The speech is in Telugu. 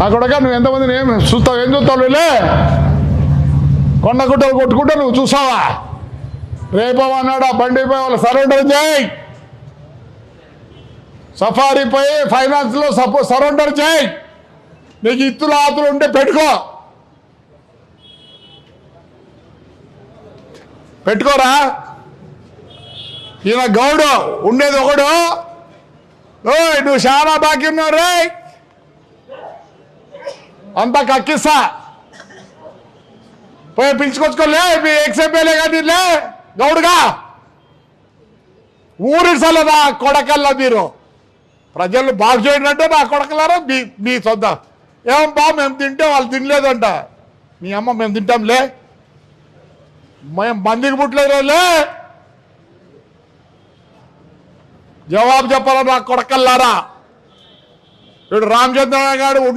నా కొడక నువ్వు ఎంతమందిని ఏం చూస్తావు, ఏం చూస్తావు? వెళ్ళే కొండ గుట్టలు కొట్టుకుంటే నువ్వు చూసావా? రేపమన్నాడు ఆ బండిపై వాళ్ళు సరెండర్ చేయి, సఫారీపై ఫైనాన్స్లో సరెండర్ చేయి. నీకు ఇత్తులు ఆతులు ఉంటే పెట్టుకోరా. ఈయన గౌడు ఉండేది ఒకడు. నువ్వు చాలా బాకీ ఉన్నావు రే, అంతా కక్కిస్తా పోయి పిలుచుకొచ్చుకోలే. మీ ఎక్స్ఎంఎల్ఏ కానీ గౌడుగా ఊరికి సలదా కొడకల్లా మీరు ప్రజలు బాగు చేయడంటే నా కొడకలారా మీ సొంత ఏం బా మేము తింటే వాళ్ళు తినలేదంట. మీ అమ్మ మేము తింటాంలే, మేము మందికి పుట్టలేదులే. జవాబు చెప్పాలా నా కొడకల్లారా? ఇప్పుడు రామచంద్ర గారు ఉండి